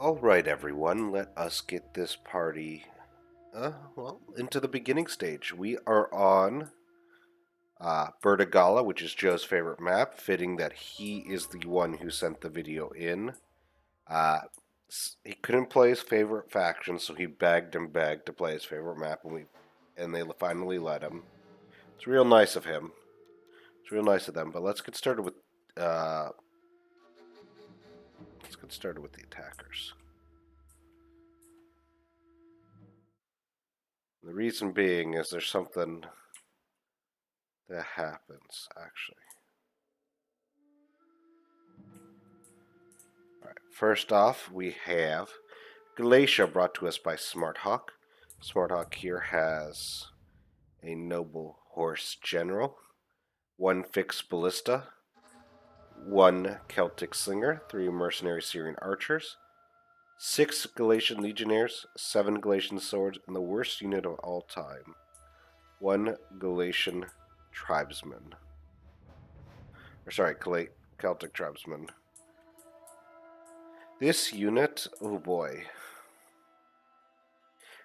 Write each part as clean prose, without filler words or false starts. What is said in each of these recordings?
Alright everyone, let us get this party, into the beginning stage. We are on Bertigala, which is Joe's favorite map, fitting that he is the one who sent the video in. Uh, he couldn't play his favorite faction, so he begged and begged to play his favorite map, and they finally let him. It's real nice of him. It's real nice of them, but let's get started with, the attackers. The reason being is there's something that happens, actually. Alright, first off, we have Galatia brought to us by Smarthawk. Smarthawk here has a noble horse general, one fixed ballista, one Celtic slinger, 3 mercenary Syrian archers, 6 Galatian legionnaires, 7 Galatian swords, and the worst unit of all time, 1 Galatian tribesman. Celtic tribesman. This unit, oh boy,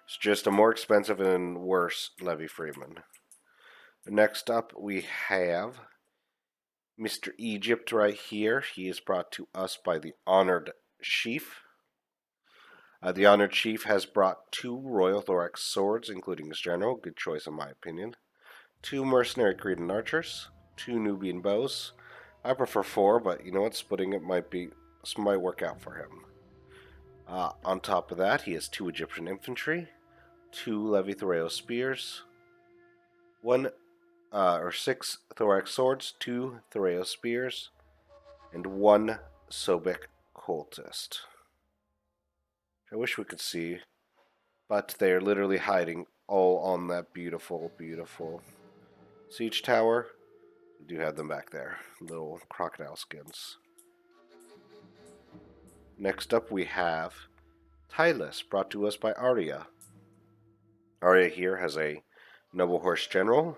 it's just a more expensive and worse Levy Freeman. Next up, we have Mr. Egypt right here. He is brought to us by the Honored Chief. The Honored Chief has brought 2 Royal Thorax swords, including his general. Good choice in my opinion. 2 mercenary Cretan archers, 2 Nubian bows. I prefer 4, but you know what? Splitting it might work out for him. On top of that, he has 2 Egyptian infantry, 2 Levi Thoreo spears, 6 thorax swords, 2 Thoreo spears, and 1 Sobek cultist. I wish we could see, but they are literally hiding all on that beautiful, beautiful siege tower. We do have them back there, little crocodile skins. Next up we have Tylus, brought to us by Arya. Arya here has a noble horse general,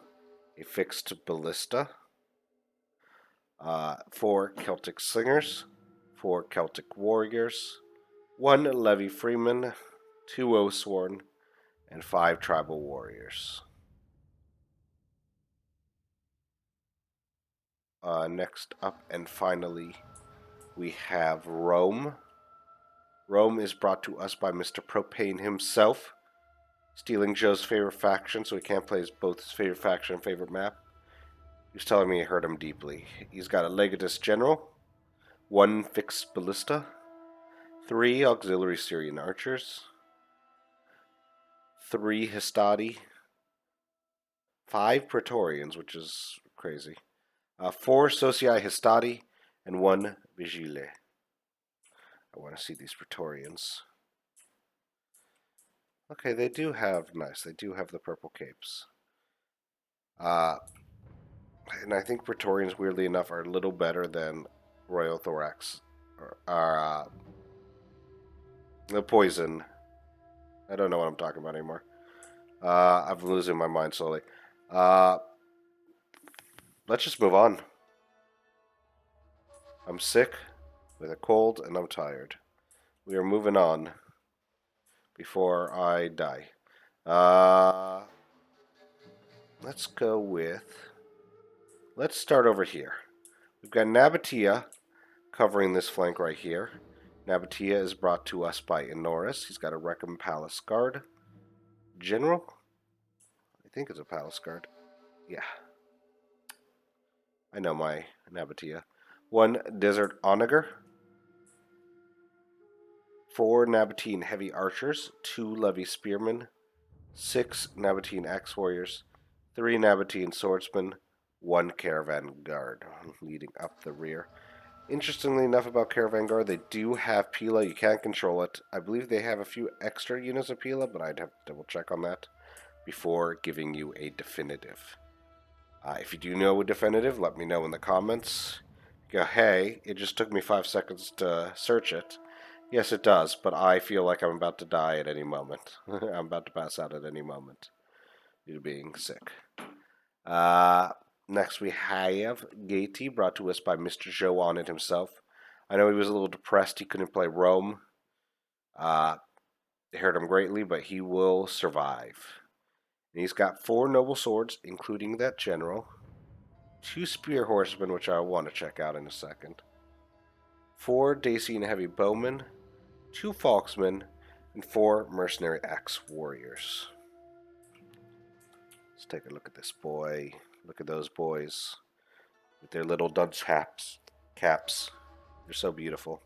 a fixed ballista, 4 Celtic slingers, 4 Celtic warriors, 1 Levy freeman, 2 Oathsworn, and 5 tribal warriors. Next up and finally, we have Rome. Rome is brought to us by Mr. Propane himself, stealing Joe's favorite faction, so he can't play both his favorite faction and favorite map. He was telling me it hurt him deeply. He's got a Legatus general, 1 fixed ballista, 3 auxiliary Syrian archers, 3 Hastati, 5 Praetorians, which is crazy, 4 Socii Hastati, and 1 Vigile. I want to see these Praetorians. Okay, they do have the purple capes. And I think Praetorians, weirdly enough, are a little better than Royal Thorax. The poison. I don't know what I'm talking about anymore. I'm losing my mind slowly. Let's just move on. I'm sick with a cold and I'm tired. We are moving on before I die. Let's start over here. We've got Nabatea covering this flank right here. Nabatea is brought to us by Inoris. He's got a Reckham Palace Guard General. I think it's a Palace Guard. Yeah. I know my Nabatea. 1 Desert Onager. 4 Nabatean Heavy Archers. 2 Levy Spearmen. 6 Nabatean Axe Warriors. 3 Nabatean Swordsmen. 1 Caravan Guard leading up the rear. Interestingly enough about Caravan Guard, they do have Pila. You can't control it. I believe they have a few extra units of Pila, but I'd have to double check on that before giving you a definitive. If you do know a definitive, let me know in the comments. Go, hey, it just took me 5 seconds to search it. Yes, it does, but I feel like I'm about to die at any moment. I'm about to pass out at any moment due to being sick. Next we have Gaety, brought to us by Mr. Joe on it himself. I know he was a little depressed he couldn't play Rome. They hurt him greatly, but he will survive. And he's got 4 noble swords, including that general. 2 spear horsemen, which I want to check out in a second. 4 Dacian heavy bowmen. 2 falksmen. And 4 mercenary axe warriors. Let's take a look at this boy. Look at those boys with their little dunce caps. They're so beautiful.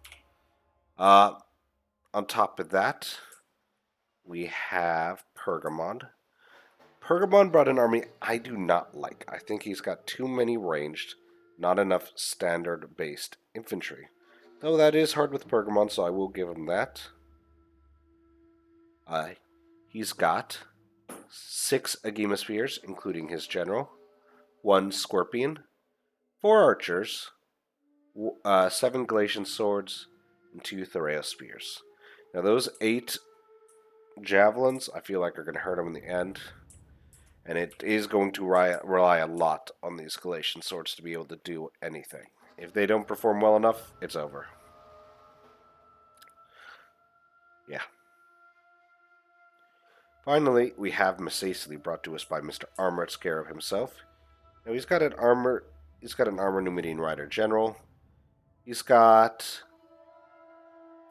On top of that, we have Pergamon. Pergamon brought an army I do not like. I think he's got too many ranged, not enough standard-based infantry. Though that is hard with Pergamon, so I will give him that. He's got 6 Agema spears, including his general, 1 scorpion, 4 archers, 7 Galatian swords, and 2 Thoreos spears. Now those 8 javelins, I feel like are going to hurt him in the end. And it is going to rely a lot on these Galatian swords to be able to do anything. If they don't perform well enough, it's over. Yeah. Finally, we have Macecily brought to us by Mr. Armored Scarab himself. Now he's got an armor Numidian Rider General. He's got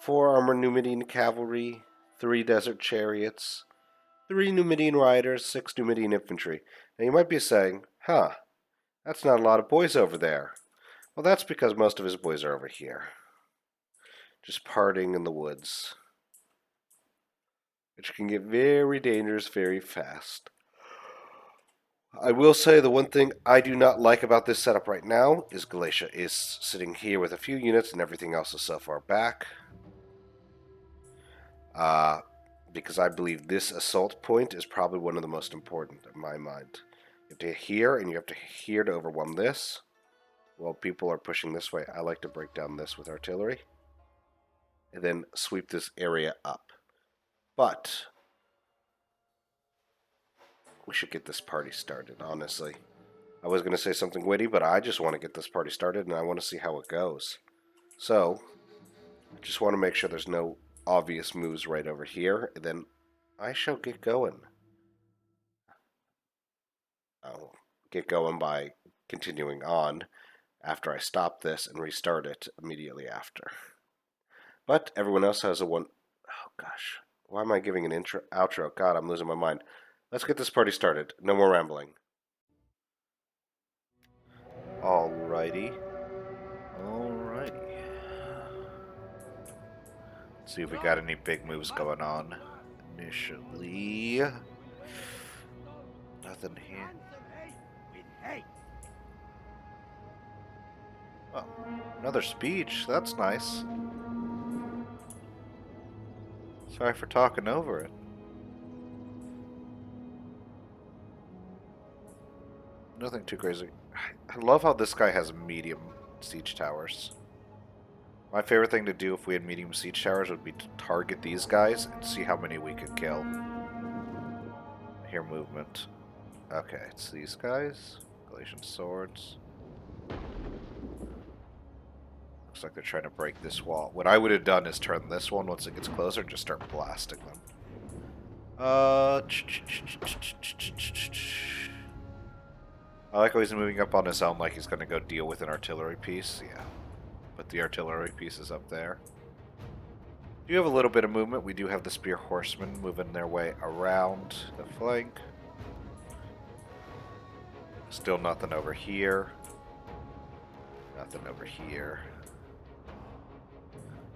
4 armored Numidian cavalry, 3 desert chariots, 3 Numidian riders, 6 Numidian infantry. Now you might be saying, huh, that's not a lot of boys over there. Well, that's because most of his boys are over here. Just partying in the woods. Which can get very dangerous very fast. I will say the one thing I do not like about this setup right now is Galatia is sitting here with a few units and everything else is so far back. Because I believe this assault point is probably one of the most important in my mind. You have to here, and you have to here to overwhelm this. While people are pushing this way, I like to break down this with artillery. And then sweep this area up. But we should get this party started, honestly. I was going to say something witty, but I just want to get this party started, and I want to see how it goes. So, I just want to make sure there's no obvious moves right over here, and then I shall get going. I'll get going by continuing on after I stop this and restart it immediately after. But everyone else has a one... Oh gosh, why am I giving an outro? God, I'm losing my mind. Let's get this party started. No more rambling. Alrighty. See if we got any big moves going on. Initially, nothing here. Oh, another speech. That's nice. Sorry for talking over it. Nothing too crazy. I love how this guy has medium siege towers. My favorite thing to do if we had medium siege towers would be to target these guys and see how many we could kill. I hear movement. Okay, it's these guys. Galatian swords. Looks like they're trying to break this wall. What I would have done is turn this one once it gets closer and just start blasting them. I like how he's moving up on his own like he's going to go deal with an artillery piece. Yeah. Put the artillery pieces up there. We do have a little bit of movement. We do have the spear horsemen moving their way around the flank. Still nothing over here. Nothing over here.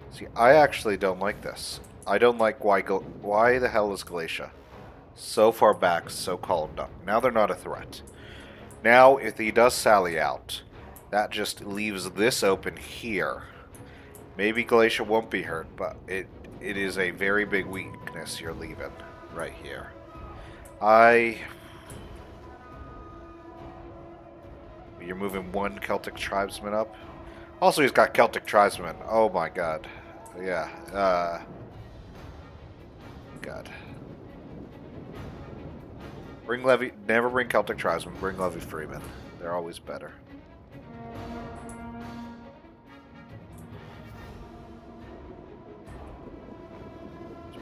See, I actually don't like this. I don't like why the hell is Galatia so far back, so columned up. Now they're not a threat. Now, if he does sally out, that just leaves this open here. Maybe Galatia won't be hurt, but it is a very big weakness you're leaving right here. You're moving 1 Celtic tribesman up. Also, he's got Celtic tribesmen. Oh my god. Yeah. God. Bring Levy. Never bring Celtic tribesmen. Bring Levy freemen. They're always better.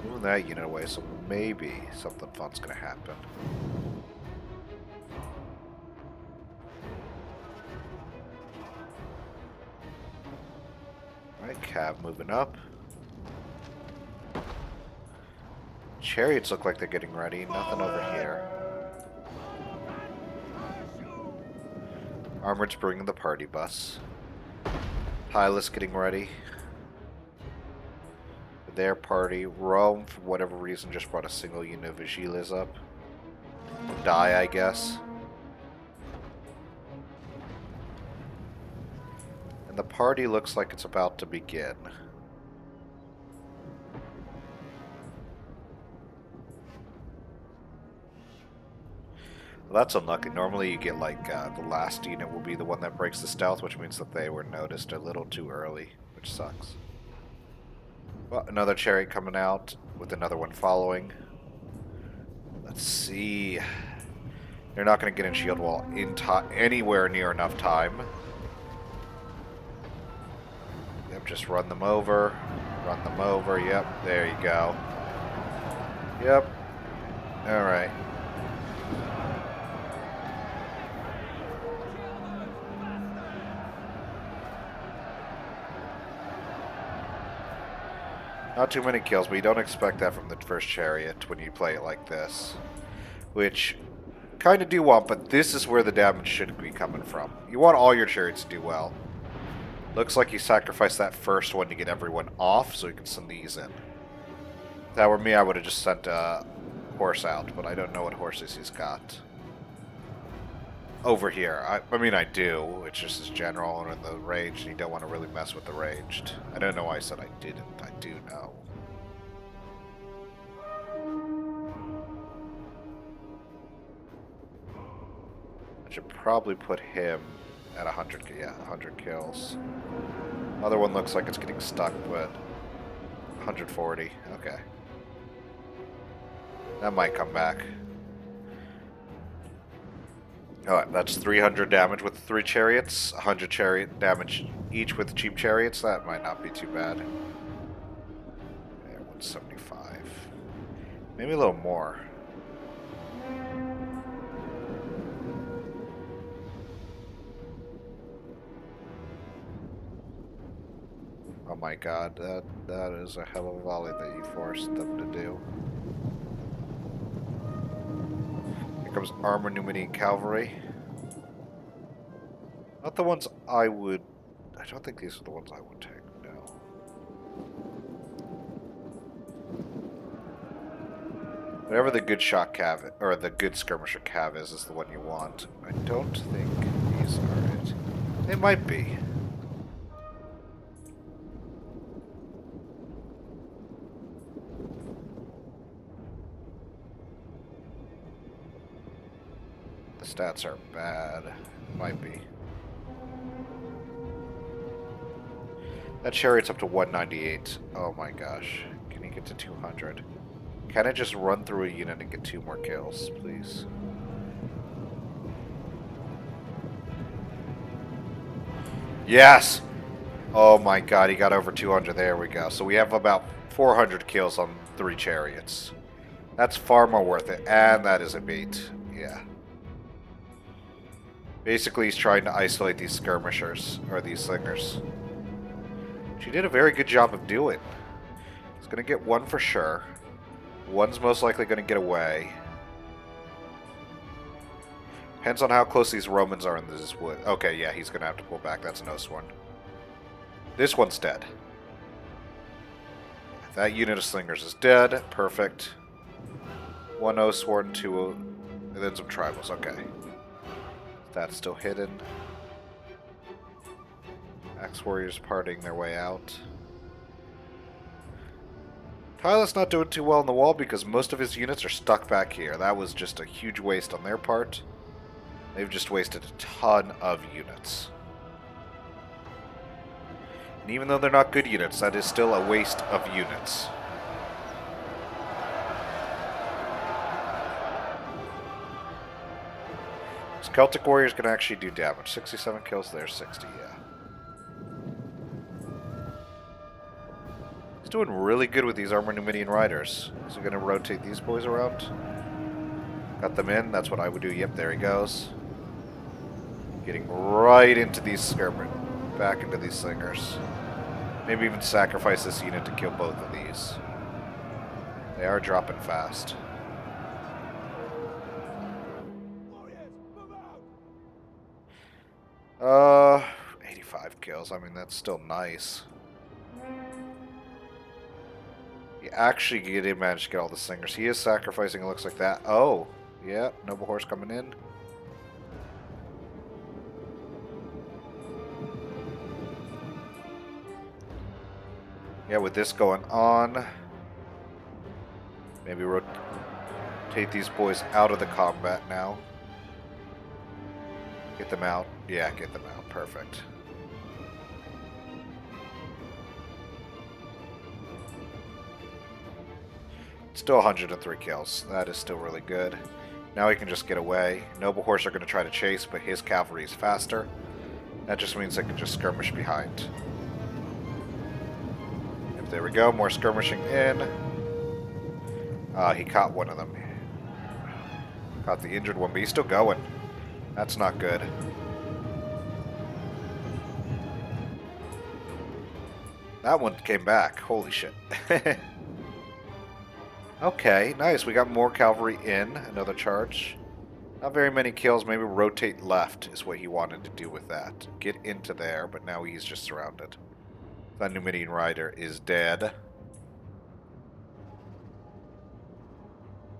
Moving that unit away, so maybe something fun's gonna happen. Alright, Cav moving up. Chariots look like they're getting ready. Nothing over here. Armored's bringing the party bus. Hylas getting ready. For their party. Rome, for whatever reason, just brought a single unit of Vigilas up. Die, I guess. And the party looks like it's about to begin. Well, that's unlucky. Normally you get like the last unit will be the one that breaks the stealth, which means that they were noticed a little too early, which sucks. Well, another chariot coming out with another one following. Let's see. They're not going to get in shield wall in anywhere near enough time. Yep, just run them over. Run them over. Yep, there you go. Yep. Alright. Not too many kills, but you don't expect that from the first chariot when you play it like this. Which, kind of do want, but this is where the damage should be coming from. You want all your chariots to do well. Looks like you sacrificed that first one to get everyone off, so you can send these in. If that were me, I would have just sent a horse out, but I don't know what horses he's got. Over here. I mean, I do. It's just his general and the ranged, and you don't want to really mess with the ranged. I don't know why I said I didn't. I do know. I should probably put him at 100. Yeah, 100 kills. Other one looks like it's getting stuck, but 140. Okay. That might come back. Alright, that's 300 damage with the 3 chariots, 100 chariot damage each with cheap chariots. That might not be too bad. Yeah, 175. Maybe a little more. Oh my god, that is a hell of a volley that you forced them to do. Here comes armored Numidian cavalry. Not the ones I would... I don't think these are the ones I would take, no. Whatever the good shot cav, or the good skirmisher cav is the one you want. I don't think these are it. They might be. The stats are bad. Might be. That chariot's up to 198. Oh my gosh. Can he get to 200? Can I just run through a unit and get 2 more kills, please? Yes! Oh my god, he got over 200. There we go. So we have about 400 kills on 3 chariots. That's far more worth it. And that is a beat. Yeah. Basically, he's trying to isolate these skirmishers, or these slingers. She did a very good job of doing. He's going to get 1 for sure. One's most likely going to get away. Depends on how close these Romans are in this wood. Okay, yeah, he's going to have to pull back. That's no one. This one's dead. That unit of slingers is dead. Perfect. 1 Oathsworn, 2 and then some tribals. Okay. That's still hidden. Axe warriors parting their way out. Tyler's not doing too well on the wall because most of his units are stuck back here. That was just a huge waste on their part. They've just wasted a ton of units. And even though they're not good units, that is still a waste of units. Celtic Warriors can actually do damage. 67 kills there, 60, yeah. He's doing really good with these armored Numidian riders. Is he going to rotate these boys around? Got them in. That's what I would do. Yep, there he goes. Getting right into these skirmers. Back into these slingers. Maybe even sacrifice this unit to kill both of these. They are dropping fast. 85 kills. I mean, that's still nice. He actually did manage to get all the slingers. He is sacrificing, it looks like that. Oh, yeah, noble horse coming in. Yeah, with this going on, maybe rotate these boys out of the combat now. Get them out. Yeah, get them out. Perfect. Still 103 kills. That is still really good. Now he can just get away. Noble horse are going to try to chase, but his cavalry is faster. That just means they can just skirmish behind. Yep, there we go. More skirmishing in. He caught one of them. Caught the injured one, but he's still going. That's not good. That one came back. Holy shit. Okay, nice. We got more cavalry in. Another charge. Not very many kills. Maybe rotate left is what he wanted to do with that. Get into there, but now he's just surrounded. That Numidian rider is dead.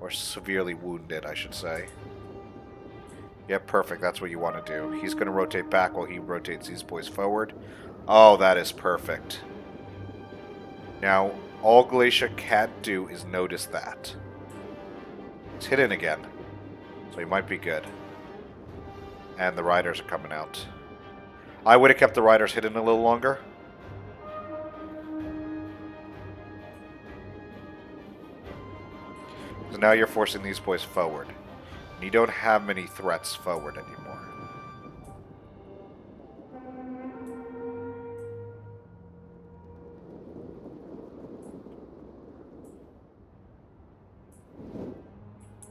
Or severely wounded, I should say. Yep, perfect. That's what you want to do. He's going to rotate back while he rotates these boys forward. Oh, that is perfect. Now, all Galatia can't do is notice that. It's hidden again. So he might be good. And the riders are coming out. I would have kept the riders hidden a little longer. Because now you're forcing these boys forward. And you don't have many threats forward anymore.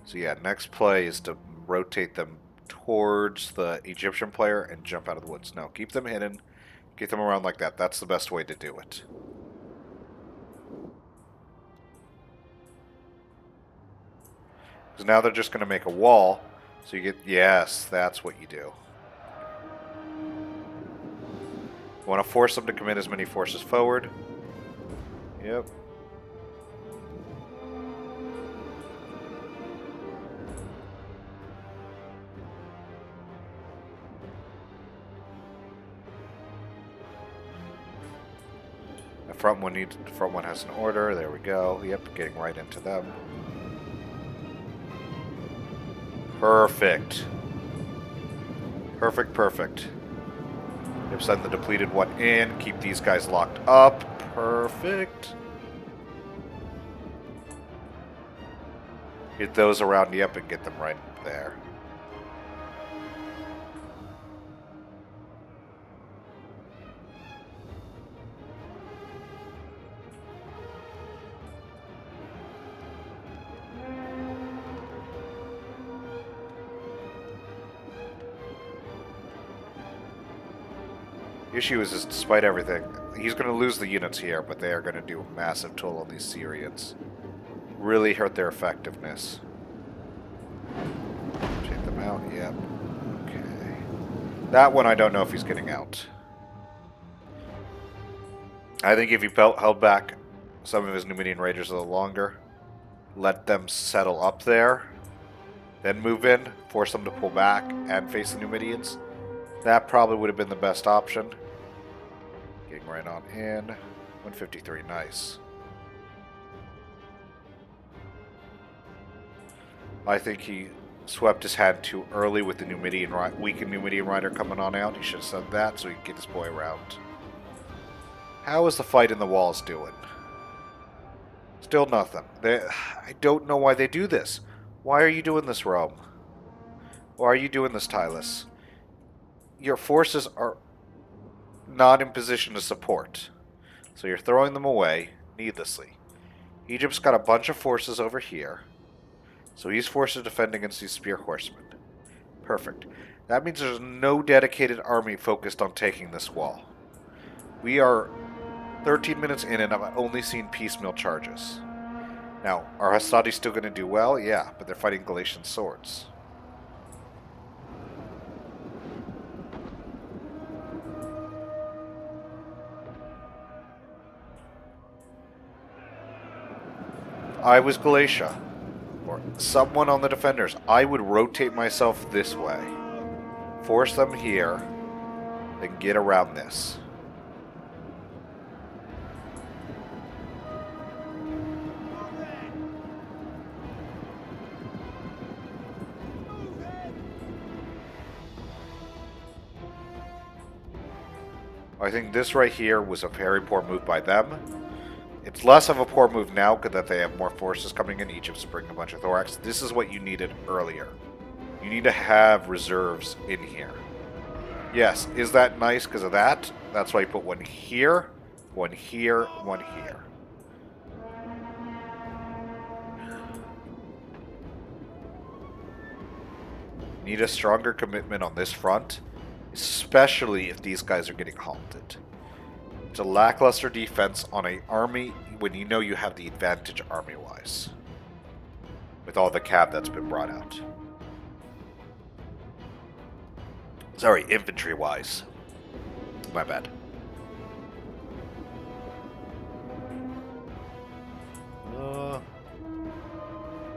So yeah, next play is to rotate them towards the Egyptian player and jump out of the woods. No, keep them hidden. Keep them around like that. That's the best way to do it. Because now they're just going to make a wall. So you get... Yes, that's what you do. You want to force them to commit as many forces forward. Yep. The front one has an order. There we go. Yep, getting right into them. Perfect. Perfect, perfect. Yep, send the depleted one in. Keep these guys locked up. Perfect. Get those around, yep, and get them right there. The issue is despite everything, he's going to lose the units here, but they are going to do a massive toll on these Syrians. Really hurt their effectiveness. Take them out, yep. Okay. That one I don't know if he's getting out. I think if he held back some of his Numidian raiders a little longer, let them settle up there, then move in, force them to pull back and face the Numidians, that probably would have been the best option. Getting right on in. 153, nice. I think he swept his hand too early with the weakened Numidian rider coming on out. He should have said that so he could get his boy around. How is the fight in the walls doing? Still nothing. I don't know why they do this. Why are you doing this, Rome? Why are you doing this, Tylus? Your forces are not in position to support. So you're throwing them away. needlessly. Egypt's got a bunch of forces over here, so he's forced to defend against these spear horsemen. Perfect. That means there's no dedicated army focused on taking this wall. We are 13 minutes in and I've only seen piecemeal charges. Now, are Hastati still going to do well? Yeah, but they're fighting Galatian swords. I was Galatia, or someone on the defenders, I would rotate myself this way. Force them here, then get around this. I think this right here was a very poor move by them. It's less of a poor move now because that they have more forces coming in. Egypt's bringing a bunch of thorax. This is what you needed earlier. You need to have reserves in here. Yes, is that nice because of that? That's why you put one here, one here, one here. Need a stronger commitment on this front, especially if these guys are getting halted. It's a lackluster defense on an army when you know you have the advantage army-wise. With all the cav that's been brought out. Sorry, infantry-wise. My bad.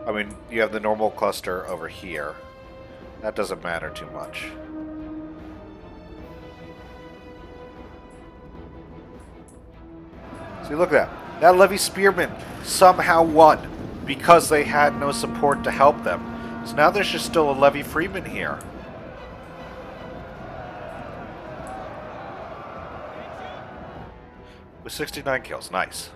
I mean, you have the normal cluster over here. That doesn't matter too much. See, look at that. That Levy Spearman somehow won because they had no support to help them. So now there's just still a Levy Freeman here. With 69 kills. Nice.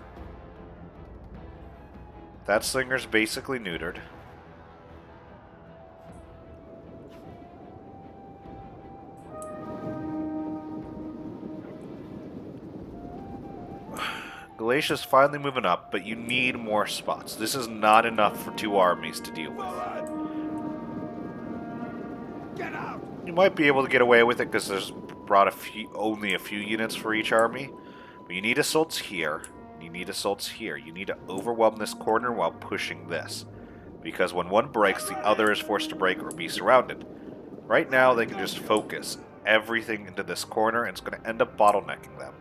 That slinger's basically neutered. Galatia's finally moving up, but you need more spots. This is not enough for two armies to deal with. Get out! You might be able to get away with it because there's brought only a few units for each army. But you need assaults here. You need assaults here. You need to overwhelm this corner while pushing this. Because when one breaks, the other is forced to break or be surrounded. Right now, they can just focus everything into this corner, and it's going to end up bottlenecking them.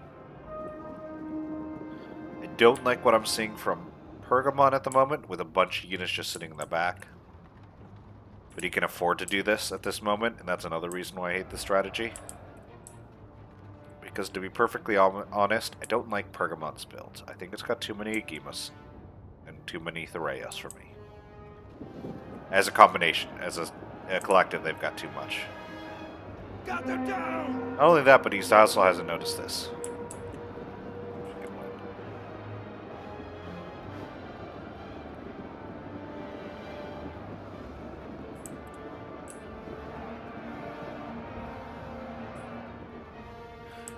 I don't like what I'm seeing from Pergamon at the moment, with a bunch of units just sitting in the back. But he can afford to do this at this moment, and that's another reason why I hate this strategy. Because to be perfectly honest, I don't like Pergamon's build. I think it's got too many Agimas and too many Thoreos for me. As a combination, as a collective, they've got too much. Got them down! Not only that, but he also hasn't noticed this.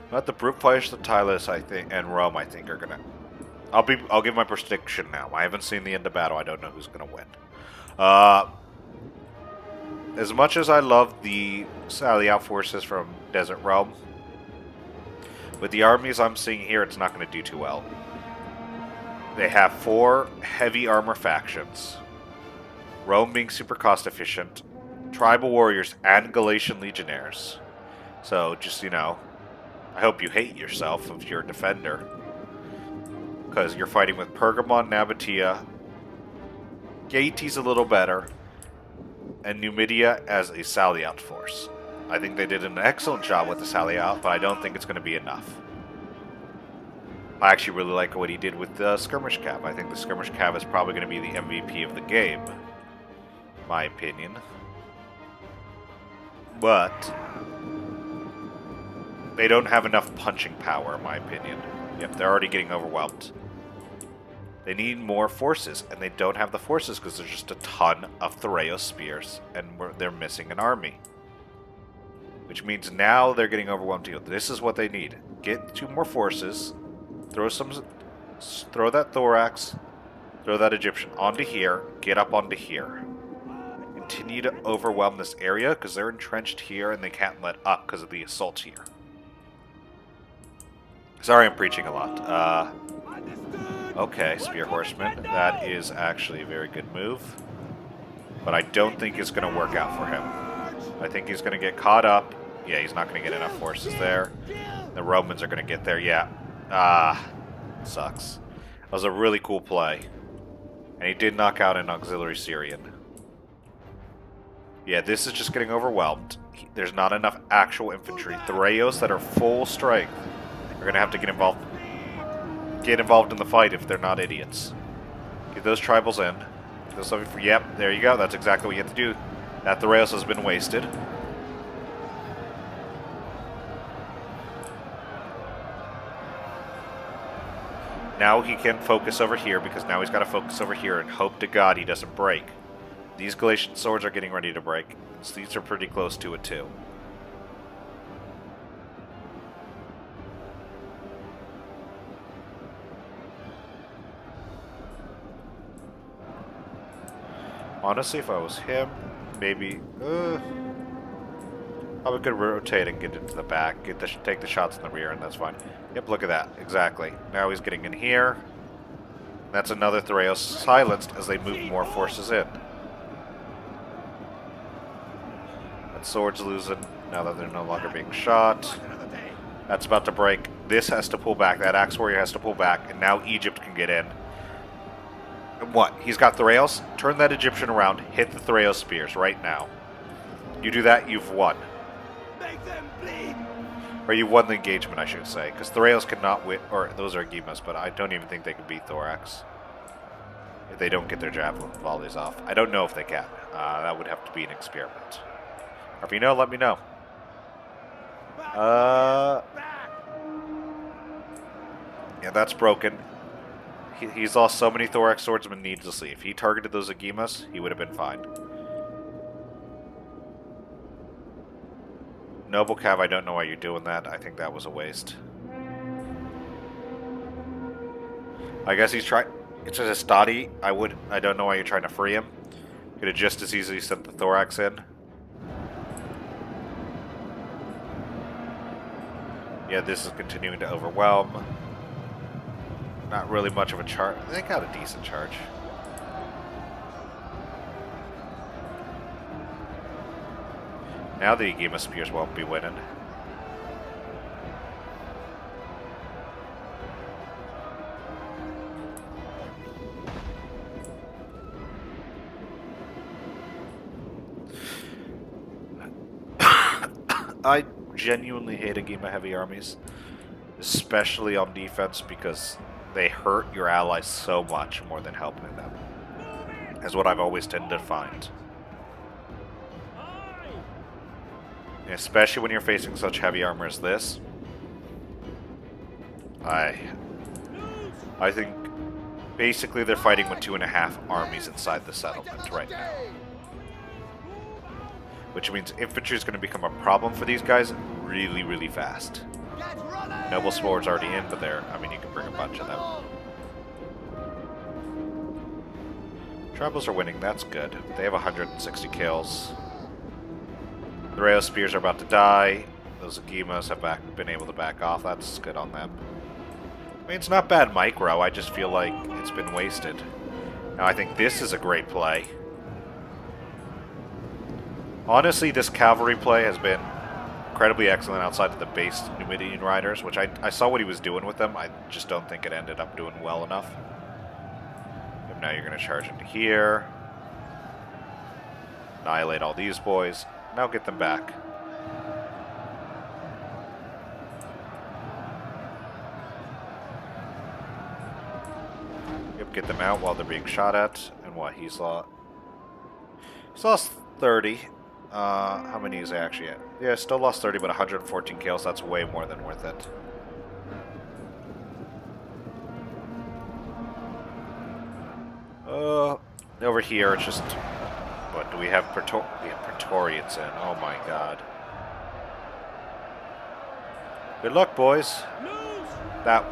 But the brute fighters, the Tylus, I think, and Rome, I think, are gonna. I'll give my prediction now. I haven't seen the end of battle. I don't know who's gonna win. As much as I love the sally out forces from Desert Realm, with the armies I'm seeing here, it's not going to do too well. They have 4 heavy armor factions. Rome being super cost efficient, tribal warriors, and Galatian legionnaires. So just, you know, I hope you hate yourself if you're a defender. Because you're fighting with Pergamon, Nabatea, Gaetes a little better, and Numidia as a sally out force. I think they did an excellent job with the sally out, but I don't think it's going to be enough. I actually really like what he did with the skirmish cav. I think the skirmish cav is probably going to be the MVP of the game. My opinion. But they don't have enough punching power, in my opinion. Yep, they're already getting overwhelmed. They need more forces, and they don't have the forces because there's just a ton of Thoreos spears, and they're missing an army. Which means now they're getting overwhelmed too. This is what they need. Get 2 more forces, throw some Throw that thorax. Throw that Egyptian onto here. Get up onto here. Continue to overwhelm this area because they're entrenched here and they can't let up because of the assault here. Sorry I'm preaching a lot. Okay, Spear Horseman. That is actually a very good move. But I don't think it's going to work out for him. I think he's going to get caught up. Yeah, he's not going to get enough forces there. The Romans are going to get there. Yeah. Sucks. That was a really cool play. And he did knock out an auxiliary Syrian. Yeah, this is just getting overwhelmed. There's not enough actual infantry. Thraeos that are full strength are going to have to get involved in the fight if they're not idiots. Get those tribals in. Yep, there you go. That's exactly what you have to do. That Thraeos has been wasted. Now he can focus over here because now he's got to focus over here and hope to God he doesn't break. These Galatian swords are getting ready to break. So these are pretty close to it too. Honestly, if I was him, maybe I could rotate and get into the back, take the shots in the rear, and that's fine. Yep, look at that. Exactly. Now he's getting in here. That's another Thraeos silenced as they move more forces in. That sword's losing now that they're no longer being shot. That's about to break. This has to pull back. That Axe Warrior has to pull back, and now Egypt can get in. And what? He's got Thraeos? Turn that Egyptian around. Hit the Thraeos spears right now. You do that, you've won. Make them bleed. Or you won the engagement, I should say. Because Thraeos cannot win, or those are Gimas, but I don't even think they can beat Thorax. If they don't get their javelin volleys off. I don't know if they can. That would have to be an experiment. Or if you know, let me know. Yeah, that's broken. He's lost so many Thorax swordsmen needlessly. If he targeted those Agimas, he would have been fine. Noble Cav, I don't know why you're doing that. I think that was a waste. I guess he's trying... It's a Stadi. I don't know why you're trying to free him. Could have just as easily sent the Thorax in. Yeah, this is continuing to overwhelm. Not really much of a charge. They got a decent charge. Now the Agima Spears won't be winning. I genuinely hate Agima heavy armies, especially on defense, because they hurt your allies so much more than helping them. Is what I've always tended to find. Especially when you're facing such heavy armor as this. I think basically they're fighting with 2.5 armies inside the settlement right now. Which means infantry is going to become a problem for these guys really, really fast. Noble Swords already in, but I mean, you can bring a bunch of them. Tribals are winning, that's good. They have 160 kills. The Thraeos Spears are about to die. Those Agimas have been able to back off. That's good on them. I mean, it's not bad micro, I just feel like it's been wasted. Now, I think this is a great play. Honestly, this cavalry play has been incredibly excellent outside of the base Numidian riders, which I saw what he was doing with them. I just don't think it ended up doing well enough. And now you're going to charge into here. Annihilate all these boys. Now get them back. Yep, get them out while they're being shot at. And what, he's lost 30. How many is he actually at? Yeah, still lost 30, but 114 kills. That's way more than worth it. Over here, it's just... What, do we have Praetorians in? Oh my god. Good luck, boys. I'm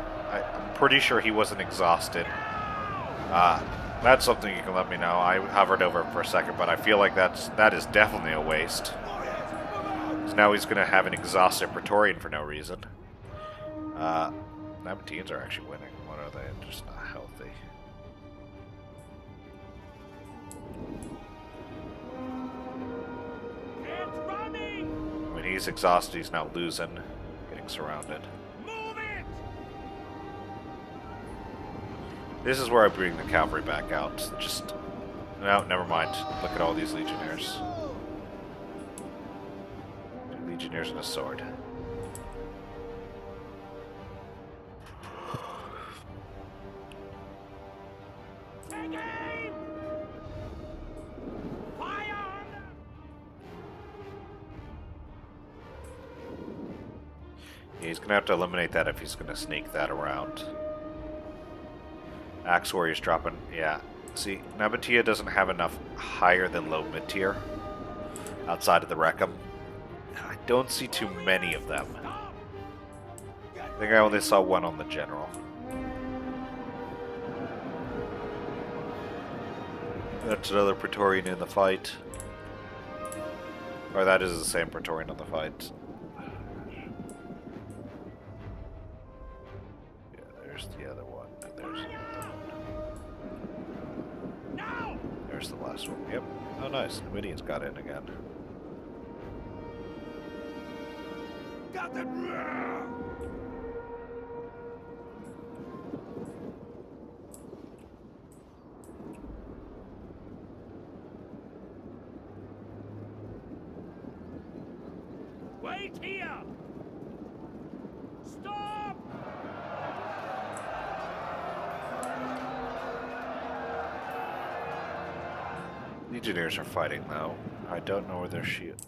pretty sure he wasn't exhausted. That's something you can let me know. I hovered over it for a second, but I feel like that is definitely a waste. So now he's going to have an exhausted Praetorian for no reason. Nabateans are actually winning. What are they? Just not healthy. It's running! When he's exhausted, he's now losing, getting surrounded. Move it! This is where I bring the cavalry back out. Just... No, never mind. Look at all these legionnaires. 2 legionnaires and a sword. Take aim! Fire on them! Yeah, he's going to have to eliminate that if he's going to sneak that around. Axe Warrior's dropping. Yeah. See, Nabatea doesn't have enough higher than low mid-tier outside of the Reckham. I don't see too many of them. I think I only saw one on the General. That's another Praetorian in the fight. Or that is the same Praetorian in the fight. Yeah, there's the other one. And there's the other one. Now! There's the last one. Yep. Oh, nice. Numidian's got in again. Got it! Wait here! Stop! Legionnaires are fighting though. I don't know where their shield.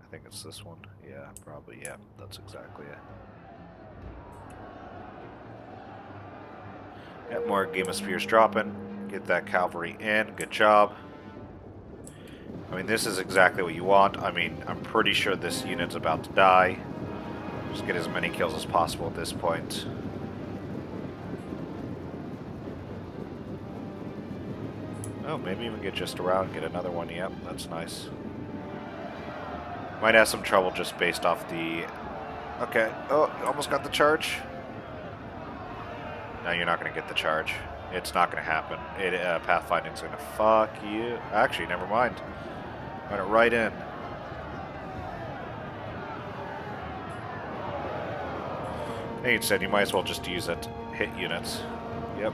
I think it's this one. Yeah, probably. Yeah, that's exactly it. Got more Game of Spears dropping. Get that cavalry in. Good job. I mean, this is exactly what you want. I mean, I'm pretty sure this unit's about to die. Just get as many kills as possible at this point. Oh, maybe even get just around, get another one. Yep, that's nice. Might have some trouble just based off the... Okay. Oh, you almost got the charge. No, you're not going to get the charge. It's not going to happen. Pathfinding's going to fuck you. Actually, never mind. Went it right in. Hey, instead, you might as well just use it. Hit units. Yep.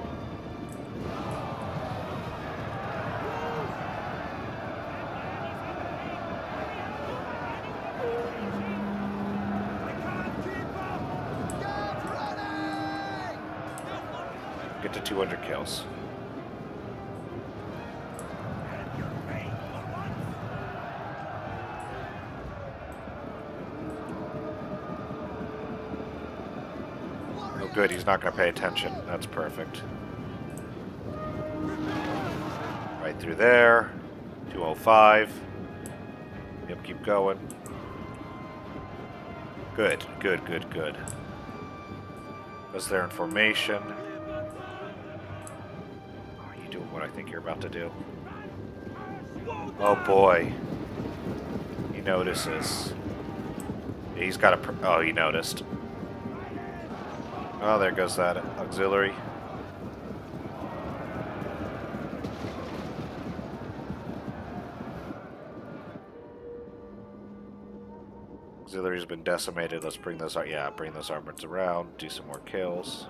Get to 200 kills. Oh good, he's not going to pay attention. That's perfect. Right through there. 205. Yep, keep going. Good, good, good, good. Was there in formation? What I think you're about to do. Oh boy. He notices. He's got a... Oh, he noticed. Oh, there goes that auxiliary. Auxiliary's been decimated. Let's bring those... Yeah, bring those armors around. Do some more kills.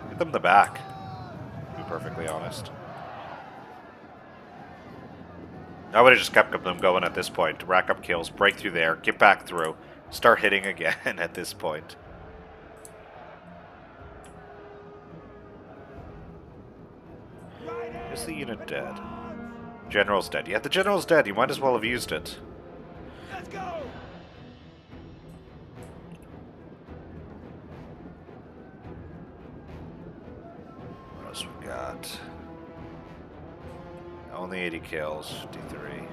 Get them in the back. Perfectly honest. I would have just kept them going at this point. Rack up kills, break through there, get back through, start hitting again at this point. Is the unit dead? General's dead. Yeah, the general's dead. You might as well have used it. Let's go! We got only 80 kills, 53.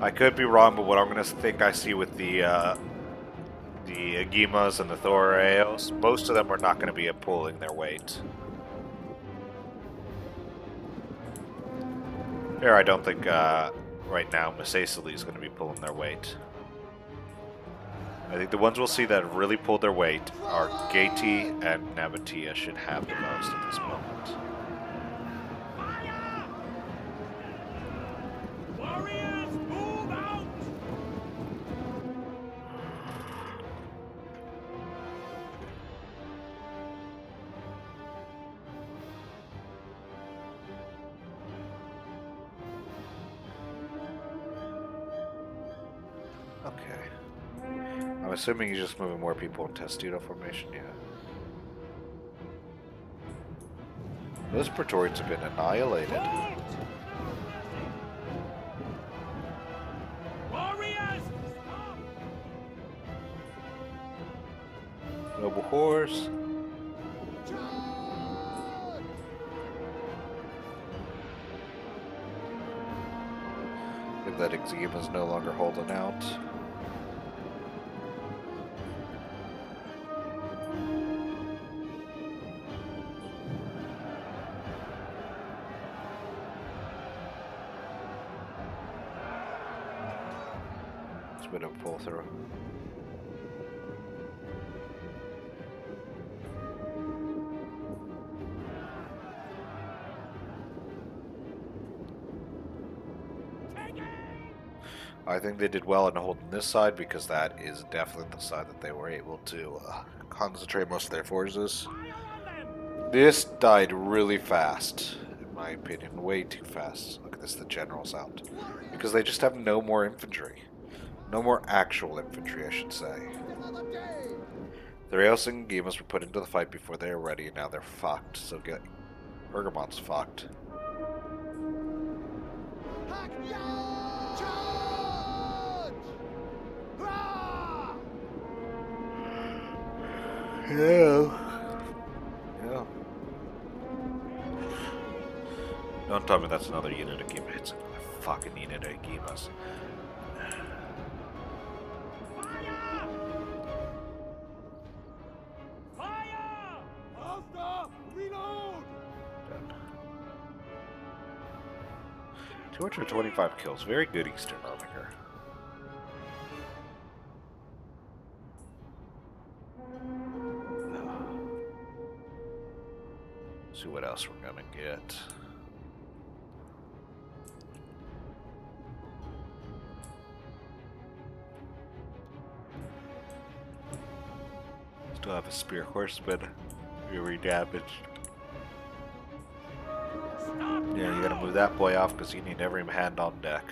I could be wrong, but what I'm gonna think I see with the Agimas and the Thoreos, most of them are not going to be pulling their weight. Here, I don't think right now Masacily is going to be pulling their weight. I think the ones we'll see that really pulled their weight are Gaeti and Nabatea should have the most at this moment. Fire! Warriors, move out! Okay. I'm assuming he's just moving more people in Testudo formation, yeah. Those Praetorians have been annihilated. Halt! Warriors, stop! Noble horse. If that Exegima's no longer holding out. It's a bit of a pull through. I think they did well in holding this side because that is definitely the side that they were able to concentrate most of their forces. This died really fast, in my opinion, way too fast. Look at this, the general's out. Because they just have no more infantry. No more actual infantry, I should say. The Reos and Gimas were put into the fight before they were ready, and now they're fucked. So Bergamont's fucked. Yeah. Yeah. Don't tell me that's another unit of Gima. It's another fucking unit of Gimas. Fire! Fire! Faster! Reload! Done. 225 kills. Very good Eastern Armiger. See what else we're gonna get. Still have a spear horseman. Very damaged. Stop! Yeah, you gotta move that boy off because you need every hand on deck.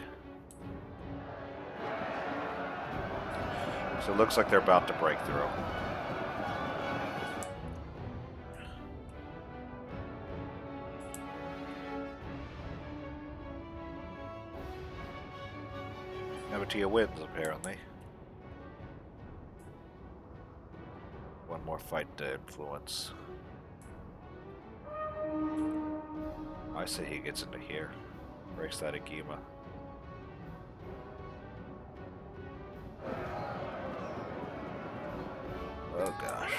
So it looks like they're about to break through. Nabatea wins, apparently. One more fight to influence. I say he gets into here. Breaks that Agima. Oh gosh.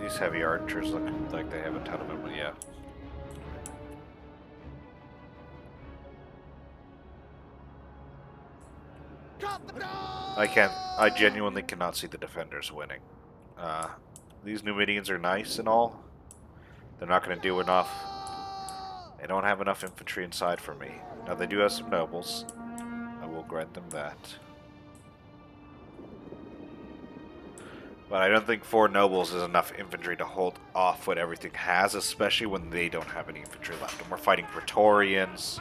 These heavy archers look like they have a ton of them, but yeah. I genuinely cannot see the defenders winning. These Numidians are nice and all. They're not going to do enough. They don't have enough infantry inside for me. Now they do have some nobles. I will grant them that. But I don't think 4 nobles is enough infantry to hold off what everything has, especially when they don't have any infantry left. And we're fighting Praetorians.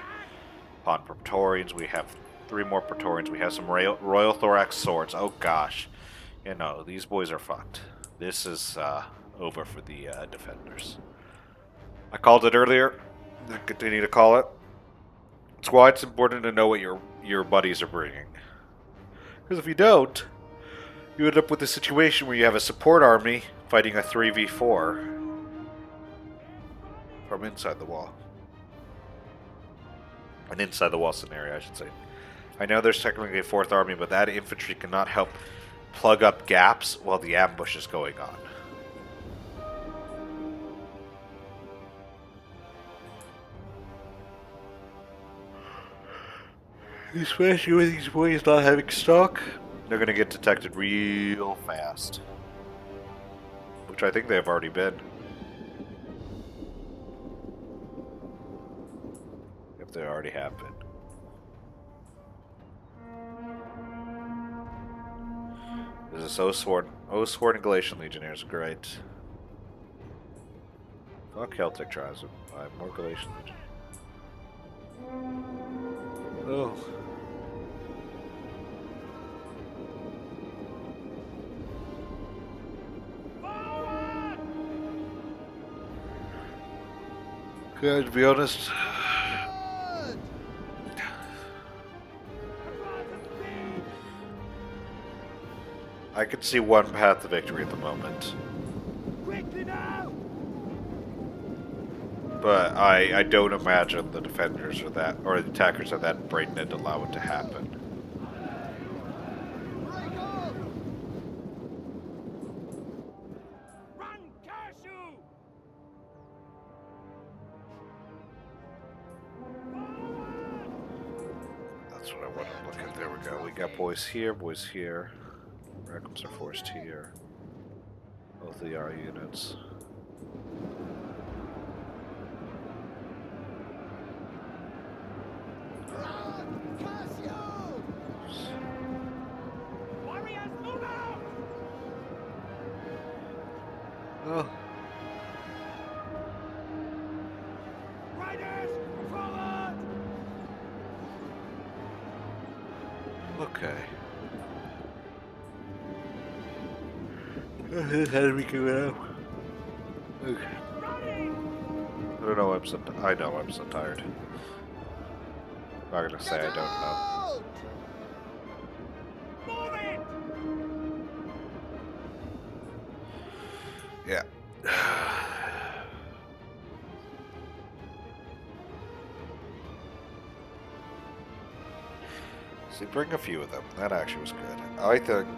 Upon Praetorians, we have 3 more Praetorians. We have some Royal Thorax swords. Oh gosh. You know, these boys are fucked. This is over for the defenders. I called it earlier. I continue to call it. It's why it's important to know what your buddies are bringing. Because if you don't, you end up with a situation where you have a support army fighting a 3v4. From inside the wall. An inside the wall scenario, I should say. I know there's technically a fourth army, but that infantry cannot help plug up gaps while the ambush is going on. Especially with these boys not having stock, they're going to get detected real fast. Which I think they've already been. If they already have been. This is Oathsworn Galatian Legionnaires, great. Fuck Celtic tribes, more Galatian Legionnaires. Oh. God, to be honest, I can see one path to victory at the moment. Quickly now! But I don't imagine the defenders are that, or the attackers are that brain dead to allow it to happen. Run, curse you! That's what I want to look at. There we go. We got boys here, boys here. Recums are forced here. Both of our units. Warriors, move out! Oh. Riders, forward! Okay. How did we go out? Okay. Running! I don't know. I know I'm so tired. I'm not gonna say I don't know. Move it! Yeah. See, bring a few of them. That actually was good. I think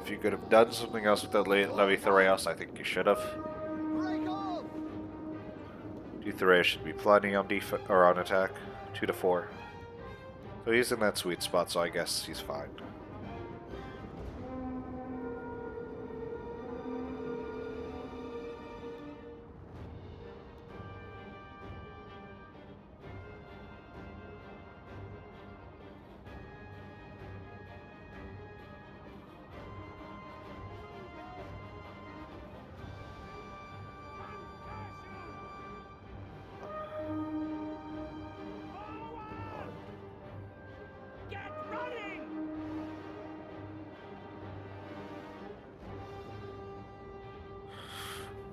if you could have done something else with that Levy Thoreos, I think you should have. Thoreos should be plenty on defense or on attack, 2 to 4. So he's in that sweet spot, so I guess he's fine. Get running!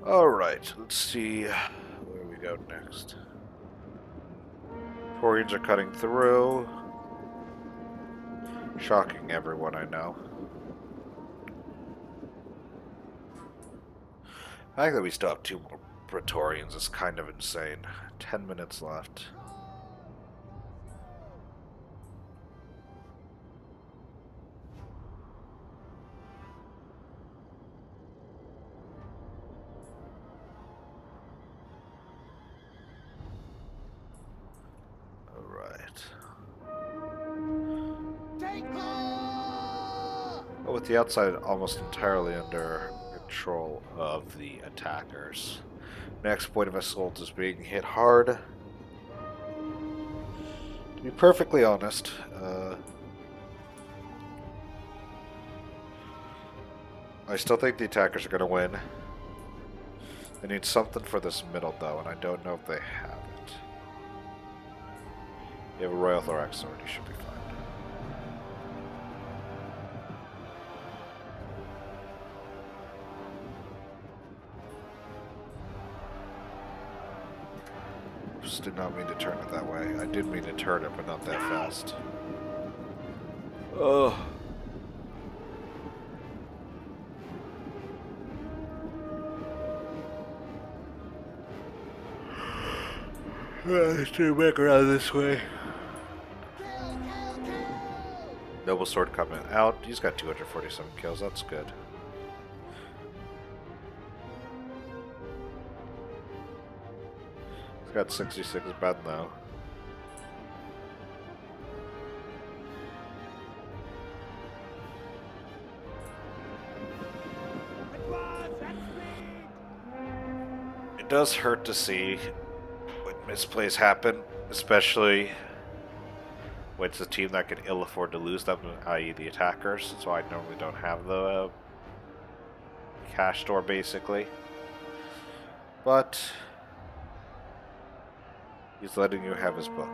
Alright, let's see where we go next. Torians are cutting through. Shocking everyone I know. The fact that we still have 2 more Praetorians is kind of insane. 10 minutes left. With the outside almost entirely under control of the attackers. Next point of assault is being hit hard. To be perfectly honest, I still think the attackers are going to win. They need something for this middle though, and I don't know if they have it. You have a Royal Thorax Sword, you should be fine. Oops, did not mean to turn it that way. I did mean to turn it, but not that fast. Ugh. Let's do back around this way. Noble Sword coming out. He's got 247 kills. That's good. He's got 66 Ben though. Advance at speed! It does hurt to see when misplays happen, especially when it's a team that can ill afford to lose them, i.e. the attackers. That's why I normally don't have the cash store, basically. But he's letting you have his book.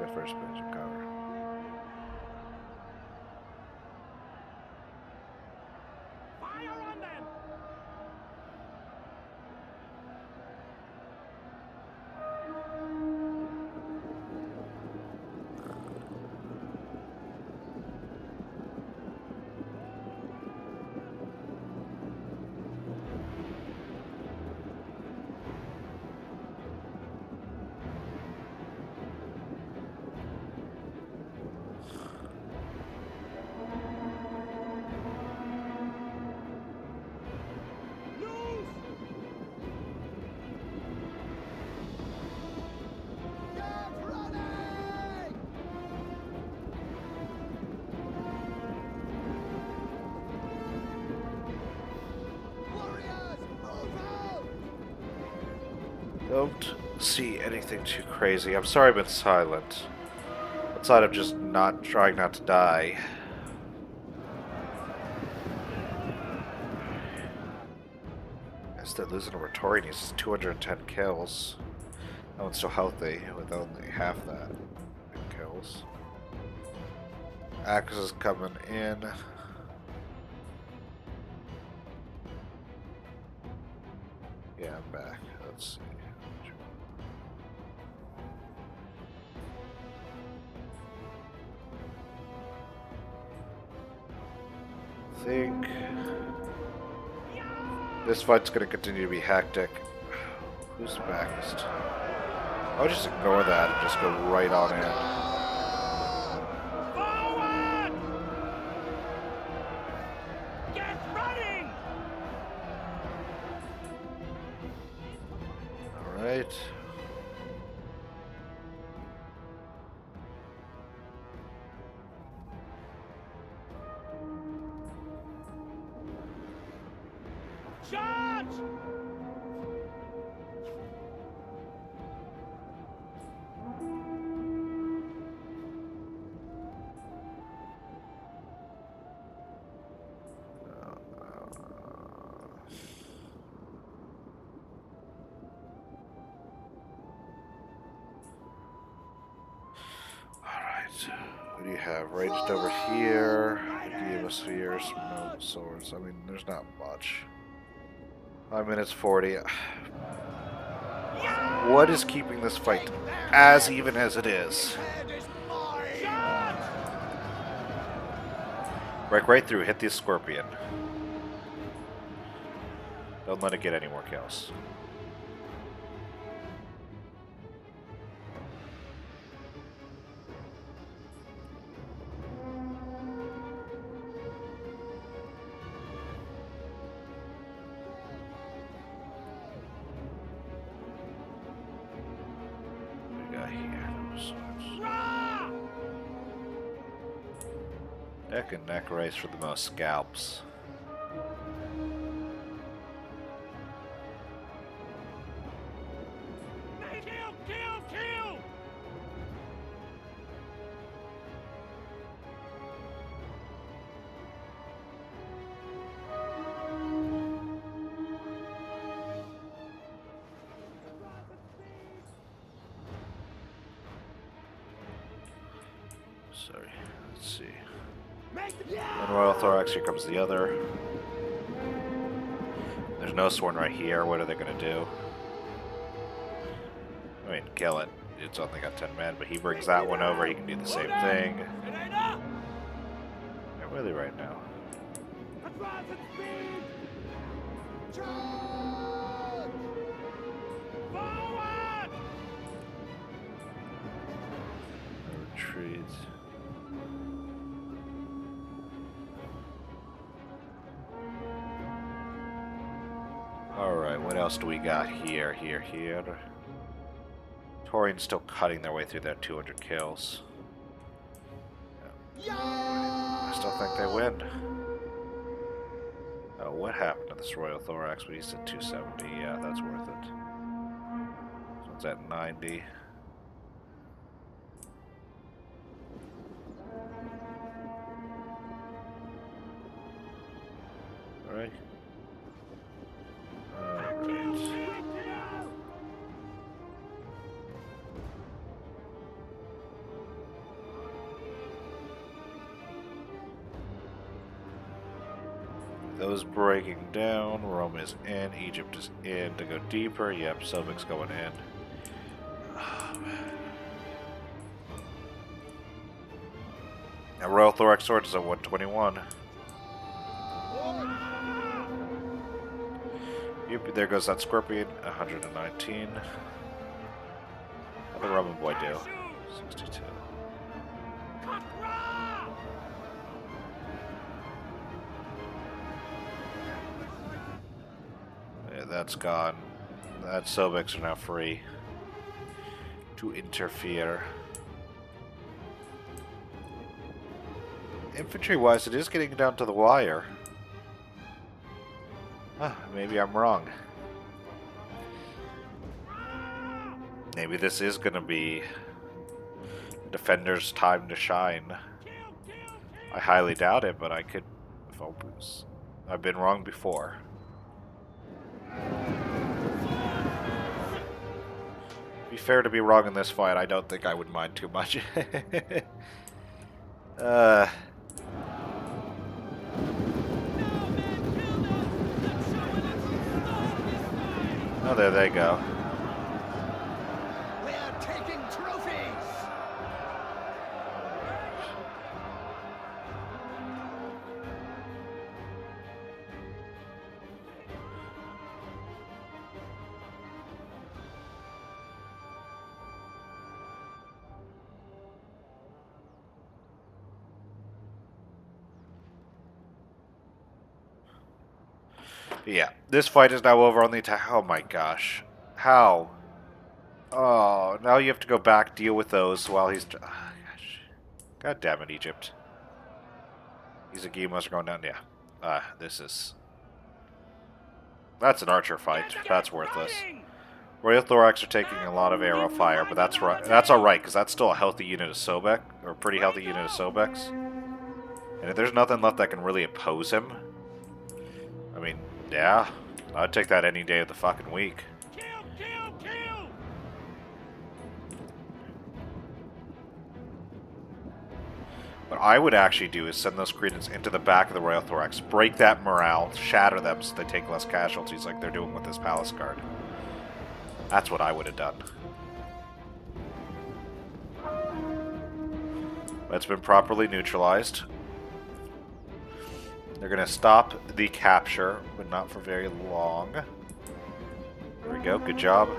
The first page of cover. Fire on them! Loose! Get running! Warriors, move out! Don't see anything too crazy. I'm sorry I've been silent. Outside of just not trying not to die. Instead losing a Rhetorian, he's 210 kills. That one's still healthy with only half that in kills. Axe is coming in. Yeah, I'm back. Let's see. I think this fight's going to continue to be hectic. Who's next? I'll just ignore that and just go right on in. Forward! Get running! Alright. Charge! What do you have? Ranged over here. Demospheres, Noble Swords. I mean, there's not much. 5 minutes 40. What is keeping this fight as even as it is? Charge! Break right through, hit the Scorpion. Don't let it get any more kills. What do we got here? Noble Swords. Rah! Neck and neck race for the most scalps. Kill, kill, kill! Sorry, let's see. Make the One Royal Thorax, here comes the other. There's no Sworn right here, what are they gonna do? I mean, kill it. It's only got 10 men, but he brings that one over, he can do the same thing. Elena! Not really right now. Advance at speed! Charge! Forward! Trees. Alright, what else do we got here? Taurian's still cutting their way through their 200 kills. I still think they win. Oh, what happened to this Royal Thorax? But he's at 270. Yeah, that's worth it. So it's at 90. Alright. Those breaking down. Rome is in. Egypt is in. To go deeper. Yep, Sobek's going in. Oh, man. Now, Royal Thorax Sword is at 121. Yep, there goes that Scorpion. 119. How'd the Roman boy do? 62. Yeah, that's gone. That Sobeks are now free to interfere. Infantry-wise, it is getting down to the wire. Maybe I'm wrong. Maybe this is going to be Defender's time to shine. I highly doubt it, but I could focus. I've been wrong before. Be fair to be wrong in this fight, I don't think I would mind too much. Oh, there they go. We're taking trophies. Yeah, this fight is now over on the attack. Oh my gosh. How? Oh, now you have to go back, deal with those while he's... Oh, gosh. God damn it, Egypt. These Agimas are going down. Yeah. This is... That's an archer fight. That's worthless. Royal Thorax are taking a lot of arrow fire, but that's right. That's alright, because that's still a healthy unit of Sobek, or a pretty healthy unit of Sobeks. And if there's nothing left that can really oppose him, I mean, yeah, I'd take that any day of the fucking week. Kill, kill, kill. What I would actually do is send those credence into the back of the Royal Thorax, break that morale, shatter them so they take less casualties like they're doing with this Palace Guard. That's what I would have done. That's been properly neutralized. They're going to stop the capture, but not for very long. There we go, good job.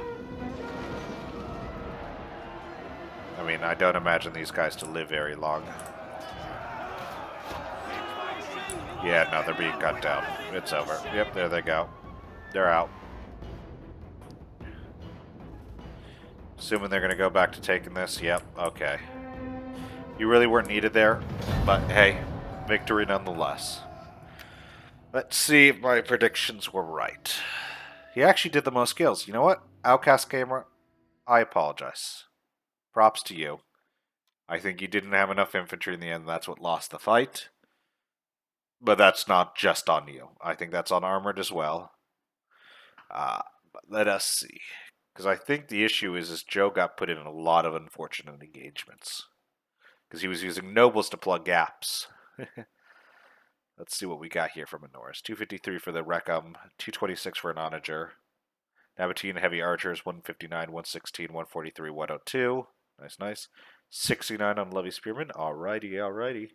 I mean, I don't imagine these guys to live very long. Yeah, no, they're being cut down. It's over. Yep, there they go. They're out. Assuming they're going to go back to taking this. Yep, okay. You really weren't needed there, but hey, victory nonetheless. Let's see if my predictions were right. He actually did the most kills. You know what? Outcast Gamer, I apologize. Props to you. I think you didn't have enough infantry in the end. That's what lost the fight. But that's not just on you. I think that's on Armored as well. But let us see. Because I think the issue is Joe got put in a lot of unfortunate engagements. Because he was using nobles to plug gaps. Let's see what we got here from a Norris. 253 for the Recum, 226 for an Onager. Nabatean Heavy Archers, 159, 116, 143, 102. Nice, nice. 69 on Levy Spearmen. Alrighty, alrighty.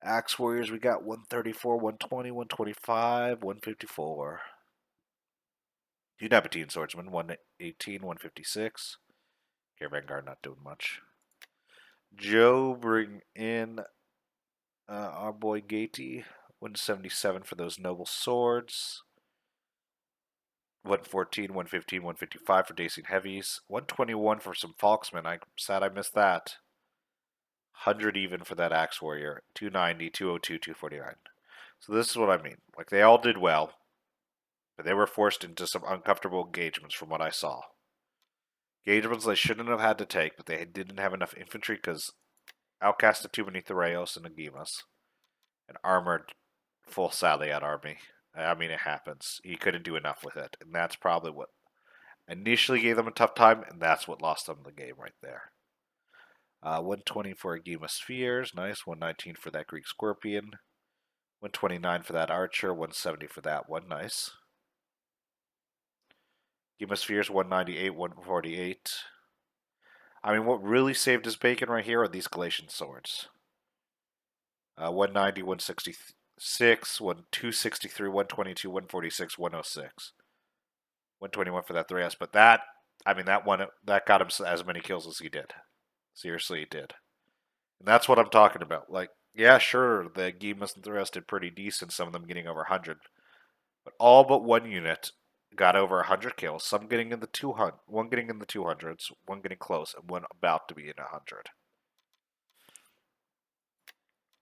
Axe Warriors, we got 134, 120, 125, 154. Two Nabatean Swordsmen, 118, 156. Caravan Guard not doing much. Joe, bring in our boy Gaty. 177 for those noble swords. 114, 115, 155 for Dacian heavies. 121 for some Falksmen. I'm sad I missed that. 100 even for that Axe Warrior. 290, 202, 249. So this is what I mean. Like, they all did well, but they were forced into some uncomfortable engagements from what I saw. Engagements they shouldn't have had to take, but they didn't have enough infantry because outcasted too many Thureos and Agimas. An armored full Saliat army. I mean, it happens. He couldn't do enough with it, and that's probably what initially gave them a tough time, and that's what lost them the game right there. 120 for Agima Spheres, nice. 119 for that Greek Scorpion. 129 for that Archer. 170 for that one, nice. Agima Spheres, 198, 148. I mean, what really saved his bacon right here are these Galatian swords. 190, 166, 263, 122, 146, 106. 121 for that 3S, but that, I mean, that got him as many kills as he did. Seriously, he did. And that's what I'm talking about. Like, yeah, sure, the Gimas and 3S did pretty decent, some of them getting over 100. But all but one unit got over 100 kills, some getting in the 200, one getting in the 200s, one getting close, and one about to be in 100.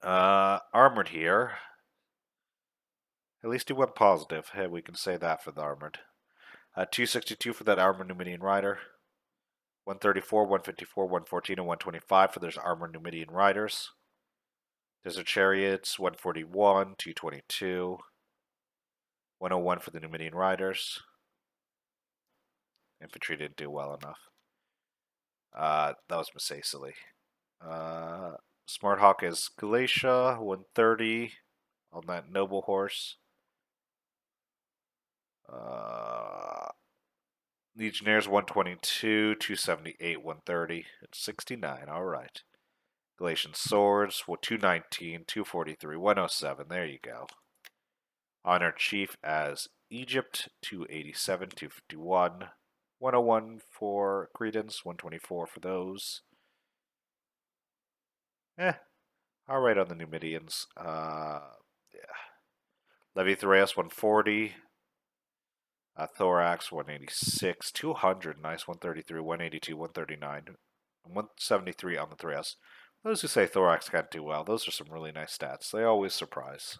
Armored here. At least he went positive. Hey, we can say that for the armored. 262 for that armored Numidian rider. 134, 154, 114, and 125 for those armored Numidian riders. Desert chariots, 141, 222. 101 for the Numidian riders. Infantry didn't do well enough. That was Masacily. Smart Hawk is Galatia, 130 on that noble horse. Legionnaires 122, 278, 130, and 69. All right. Galatian swords 219, 243, 107. There you go. Honor Chief as Egypt 287, 251, 101 for Credence, 124 for those. All right on the Numidians. Yeah. Levi Thureus 140. Thorax 186, 200, nice, 133, 182, 139, 173 on the Thureus. Those who say Thorax can't do well, those are some really nice stats. They always surprise.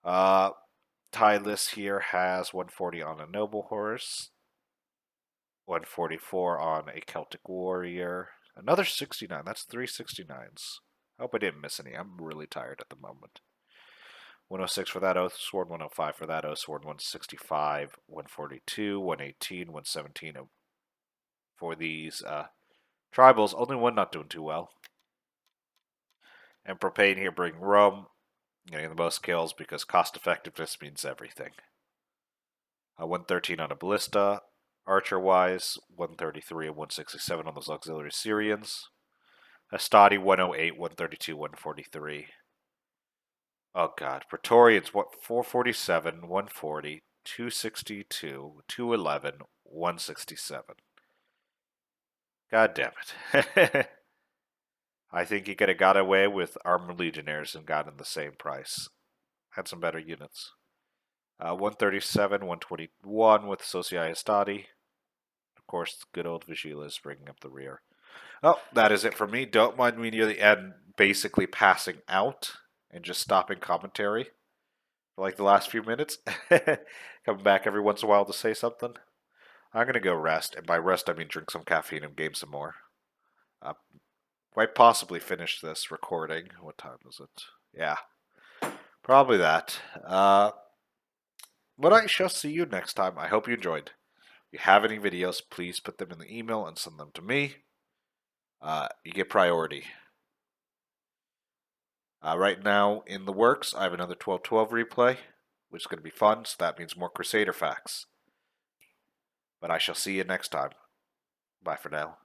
Tylus here has 140 on a noble horse, 144 on a Celtic warrior, another 69. That's 3 69s. I hope I didn't miss any. I'm really tired at the moment. 106 for that Oath Sword, 105 for that Oath Sword, 165, 142, 118, 117 for these tribals. Only one not doing too well. And Propane here bring Rome, getting the most kills because cost effectiveness means everything. 113 on a Ballista, Archer-wise, 133 and 167 on those Auxiliary Syrians. Hastati, 108, 132, 143. Oh god, Praetorians, what, 447, 140, 262, 211, 167. God damn it. I think he could have got away with armored legionnaires and gotten the same price. Had some better units. 137, 121 with Socii Hastati. Of course, good old Vigila is bringing up the rear. Oh, that is it for me. Don't mind me near the end basically passing out and just stopping commentary for like the last few minutes. Coming back every once in a while to say something. I'm going to go rest, and by rest I mean drink some caffeine and game some more. Quite possibly finish this recording. What time is it? Yeah, probably that. But I shall see you next time. I hope you enjoyed. If you have any videos, please put them in the email and send them to me. You get priority. Right now, in the works, I have another 12-12 replay, which is going to be fun, so that means more Crusader facts. But I shall see you next time. Bye for now.